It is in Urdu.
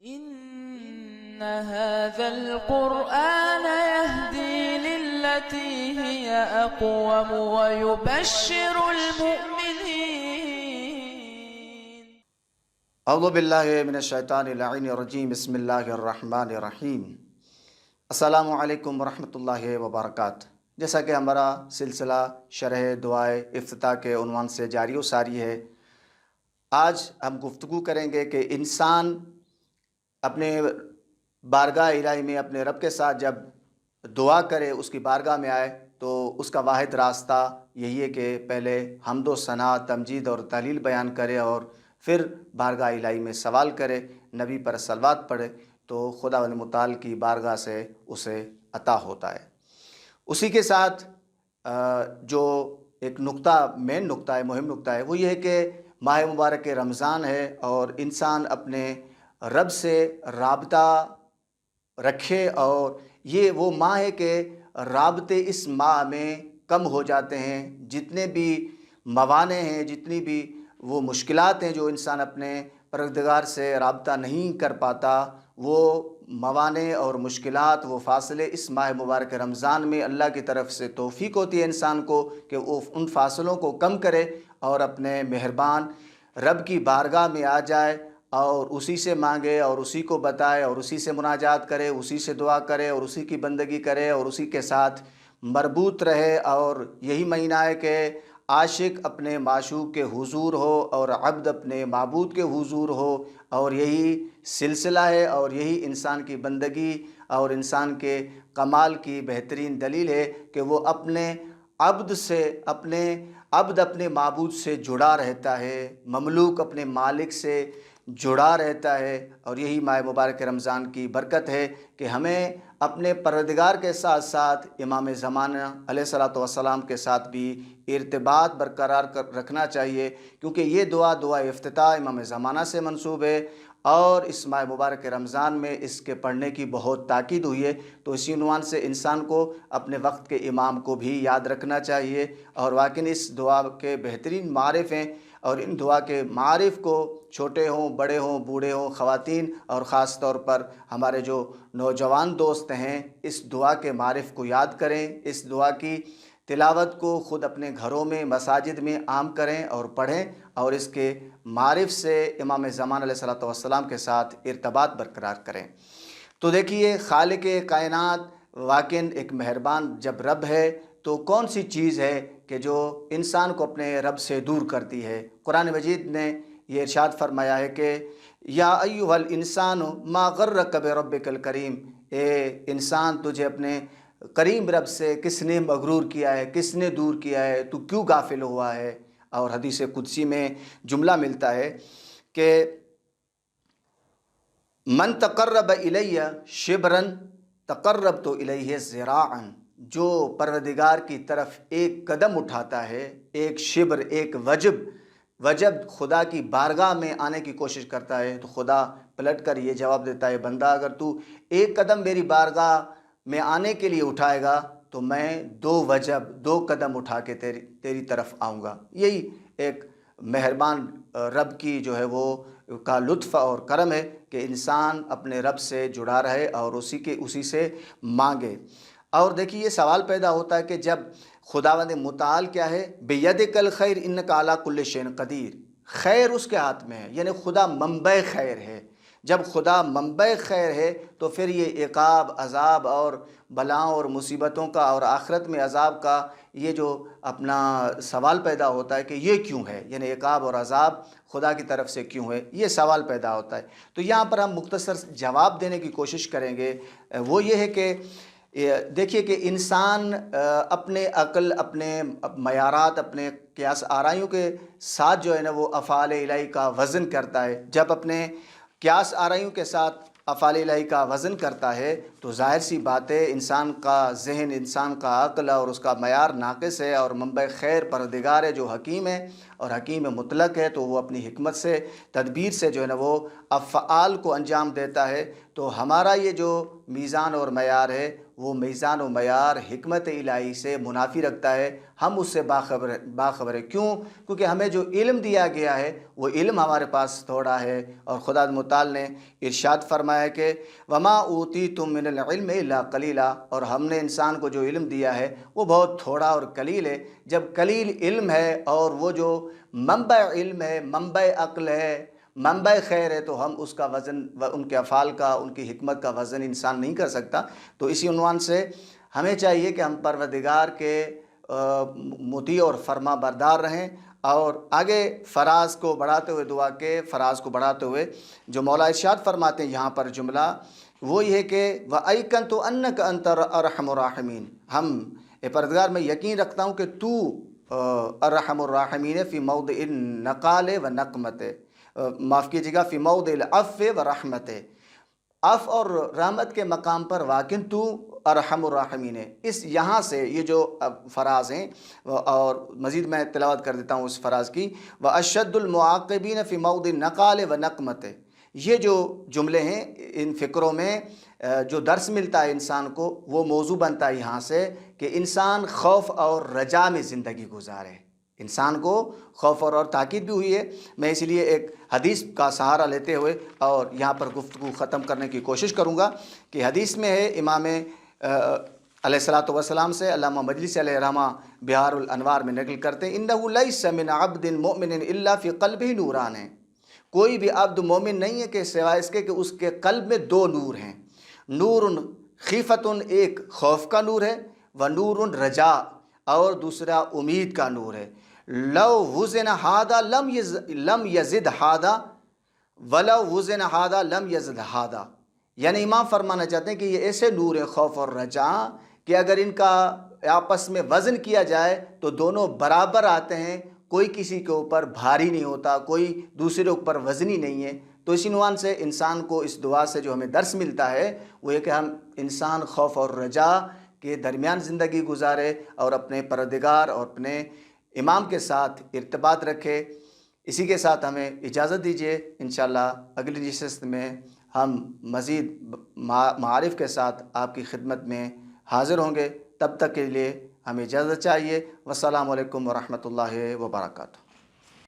إن هذا القرآن يهدي للتي هي أقوم ويبشر المؤمنين. اعوذ باللہ من الشیطان اللعین الرجیم. بسم اللہ الرحمن الرحیم. السلام علیکم ورحمۃ اللہ وبرکاتہ. جیسا کہ ہمارا سلسلہ شرح دعائے افتتاح کے عنوان سے جاری و ساری ہے، آج ہم گفتگو کریں گے کہ انسان اپنے بارگاہ الہی میں اپنے رب کے ساتھ جب دعا کرے، اس کی بارگاہ میں آئے، تو اس کا واحد راستہ یہی ہے کہ پہلے حمد و ثنا، تمجید اور تحلیل بیان کرے اور پھر بارگاہ الہی میں سوال کرے، نبی پر صلوات پڑھے، تو خدا متعال کی بارگاہ سے اسے عطا ہوتا ہے. اسی کے ساتھ جو ایک نقطہ، مین نقطہ ہے، مہم نقطہ ہے، وہ یہ ہے کہ ماہ مبارک رمضان ہے اور انسان اپنے رب سے رابطہ رکھے، اور یہ وہ ماہ ہے کہ رابطے اس ماہ میں کم ہو جاتے ہیں. جتنے بھی موانع ہیں، جتنی بھی وہ مشکلات ہیں جو انسان اپنے پروردگار سے رابطہ نہیں کر پاتا، وہ موانع اور مشکلات، وہ فاصلے اس ماہ مبارک رمضان میں اللہ کی طرف سے توفیق ہوتی ہے انسان کو کہ وہ ان فاصلوں کو کم کرے اور اپنے مہربان رب کی بارگاہ میں آ جائے اور اسی سے مانگے اور اسی کو بتائے اور اسی سے مناجات کرے، اسی سے دعا کرے اور اسی کی بندگی کرے اور اسی کے ساتھ مربوط رہے. اور یہی مہینہ ہے کہ عاشق اپنے معشوق کے حضور ہو اور عبد اپنے معبود کے حضور ہو، اور یہی سلسلہ ہے اور یہی انسان کی بندگی اور انسان کے کمال کی بہترین دلیل ہے کہ وہ اپنے عبد اپنے معبود سے جڑا رہتا ہے، مملوک اپنے مالک سے جڑا رہتا ہے. اور یہی ماہ مبارک رمضان کی برکت ہے کہ ہمیں اپنے پروردگار کے ساتھ ساتھ امام زمانہ علیہ الصلوۃ والسلام کے ساتھ بھی ارتباط برقرار رکھنا چاہیے، کیونکہ یہ دعا افتتاح امام زمانہ سے منسوب ہے اور اس ماہ مبارک رمضان میں اس کے پڑھنے کی بہت تاکید ہوئی ہے. تو اسی عنوان سے انسان کو اپنے وقت کے امام کو بھی یاد رکھنا چاہیے. اور واقعی اس دعا کے بہترین معارف ہیں، اور ان دعا کے معارف کو چھوٹے ہوں، بڑے ہوں، بوڑھے ہوں، خواتین اور خاص طور پر ہمارے جو نوجوان دوست ہیں، اس دعا کے معارف کو یاد کریں، اس دعا کی تلاوت کو خود اپنے گھروں میں، مساجد میں عام کریں اور پڑھیں، اور اس کے معارف سے امام زمان علیہ الصلوۃ والسلام کے ساتھ ارتباط برقرار کریں. تو دیکھیے، خالق کائنات واقعاً ایک مہربان جب رب ہے تو کون سی چیز ہے کہ جو انسان کو اپنے رب سے دور کرتی ہے؟ قرآن مجید نے یہ ارشاد فرمایا ہے کہ یا ایھا الانسان ما غرک بربک الکریم، اے انسان، تجھے اپنے کریم رب سے کس نے مغرور کیا ہے، کس نے دور کیا ہے، تو کیوں غافل ہوا ہے؟ اور حدیث قدسی میں جملہ ملتا ہے کہ من تقرب الی شبرا تقربت الیہ ذراعا، جو پروردگار کی طرف ایک قدم اٹھاتا ہے، ایک شبر، ایک وجب خدا کی بارگاہ میں آنے کی کوشش کرتا ہے، تو خدا پلٹ کر یہ جواب دیتا ہے، بندہ اگر تو ایک قدم میری بارگاہ میں آنے کے لیے اٹھائے گا تو میں دو قدم اٹھا کے تیری طرف آؤں گا. یہی ایک مہربان رب کی جو ہے وہ کا لطف اور کرم ہے کہ انسان اپنے رب سے جڑا رہے اور اسی سے مانگے. اور دیکھیے، یہ سوال پیدا ہوتا ہے کہ جب خداوند متعال کیا ہے، بیدک الخیر انک علی کل شیء قدیر، خیر اس کے ہاتھ میں ہے، یعنی خدا منبع خیر ہے. جب خدا منبع خیر ہے تو پھر یہ عقاب، عذاب اور بلاؤں اور مصیبتوں کا اور آخرت میں عذاب کا یہ جو اپنا سوال پیدا ہوتا ہے کہ یہ کیوں ہے، یعنی عقاب اور عذاب خدا کی طرف سے کیوں ہے، یہ سوال پیدا ہوتا ہے. تو یہاں پر ہم مختصر جواب دینے کی کوشش کریں گے. وہ یہ ہے کہ دیکھیے کہ انسان اپنے عقل، اپنے معیارات، اپنے قیاس آرائیوں کے ساتھ جو ہے نا وہ افعال الہی کا وزن کرتا ہے. جب اپنے قیاس آرائیوں کے ساتھ افعال الہی کا وزن کرتا ہے تو ظاہر سی بات ہے انسان کا ذہن، انسان کا عقل اور اس کا معیار ناقص ہے، اور منبع خیر پروردگار ہے جو حکیم ہے اور حکیم مطلق ہے تو وہ اپنی حکمت سے تدبیر سے جو ہے نا وہ افعال کو انجام دیتا ہے۔ تو ہمارا یہ جو میزان اور معیار ہے وہ میزان و معیار حکمت الہی سے منافی رکھتا ہے، ہم اس سے باخبر ہے۔ کیوں؟ کیونکہ ہمیں جو علم دیا گیا ہے وہ علم ہمارے پاس تھوڑا ہے، اور خدا متعال نے ارشاد فرمایا کہ وما اوتیتم من العلم الا قلیلا، اور ہم نے انسان کو جو علم دیا ہے وہ بہت تھوڑا اور قلیل ہے۔ جب قلیل علم ہے اور وہ جو منبع علم ہے، منبع عقل ہے، منبع خیر ہے، تو ہم اس کا وزن، ان کے افعال کا، ان کی حکمت کا وزن انسان نہیں کر سکتا۔ تو اسی عنوان سے ہمیں چاہیے کہ ہم پروردگار کے مطیع اور فرما بردار رہیں، اور آگے فراز کو بڑھاتے ہوئے، دعا کے فراز کو بڑھاتے ہوئے جو مولا ارشاد فرماتے ہیں یہاں پر جملہ وہ یہ ہے کہ وَأَيْقَنْتُ أَنَّكَ أَنْتَ أَرْحَمُ الرَّاحِمِينَ، اے پروردگار میں یقین رکھتا ہوں کہ تو ارحم الراحمین فی موضع النقال و نقمت، معاف کیجیے گا، فی موضع العفو و رحمت، عف اور رحمت کے مقام پر واقع تو ارحم الراحمین ہے۔ اس یہاں سے یہ جو فراز ہیں، اور مزید میں تلاوت کر دیتا ہوں اس فراز کی، وَأَشَدُّ الْمُعَاقِبِينَ فِي مَوْضِعِ النَّقَالِ وَنَقْمَتِ، یہ جو جملے ہیں ان فکروں میں جو درس ملتا ہے انسان کو، وہ موضوع بنتا ہے یہاں سے کہ انسان خوف اور رجا میں زندگی گزارے۔ انسان کو خوف اور تاکید بھی ہوئی ہے۔ میں اس لیے ایک حدیث کا سہارا لیتے ہوئے اور یہاں پر گفتگو ختم کرنے کی کوشش کروں گا کہ حدیث میں ہے، امام علیہ الصلوۃ والسلام سے علامہ مجلسی علیہ رحمہ بہار الانوار میں نقل کرتے ہیں، انہ لیس من عبد مؤمن الا فی قلبہ نوران، ہے کوئی بھی عبد مومن نہیں ہے کہ سوائے اس کے کہ اس کے قلب میں دو نور ہیں، نور خیفت، ایک خوف کا نور ہے، و نور رجا، اور دوسرا امید کا نور ہے۔ لو وزن ہادہ لم یزد ہادہ ولو وزن ہادہ لم یزد ہادہ، یعنی امام فرمانا چاہتے ہیں کہ یہ ایسے نور ہیں خوف اور رجا کہ اگر ان کا آپس میں وزن کیا جائے تو دونوں برابر آتے ہیں، کوئی کسی کے اوپر بھاری نہیں ہوتا، کوئی دوسرے اوپر وزنی نہیں ہے۔ تو اس عنوان سے انسان کو اس دعا سے جو ہمیں درس ملتا ہے وہ یہ کہ ہم انسان خوف اور رجا کے درمیان زندگی گزارے اور اپنے پروردگار اور اپنے امام کے ساتھ ارتباط رکھے۔ اسی کے ساتھ ہمیں اجازت دیجیے، انشاءاللہ اگلی نشست میں ہم مزید معارف کے ساتھ آپ کی خدمت میں حاضر ہوں گے۔ تب تک کے لیے ہمیں اجازت چاہیے۔ والسلام علیکم ورحمۃ اللہ وبرکاتہ۔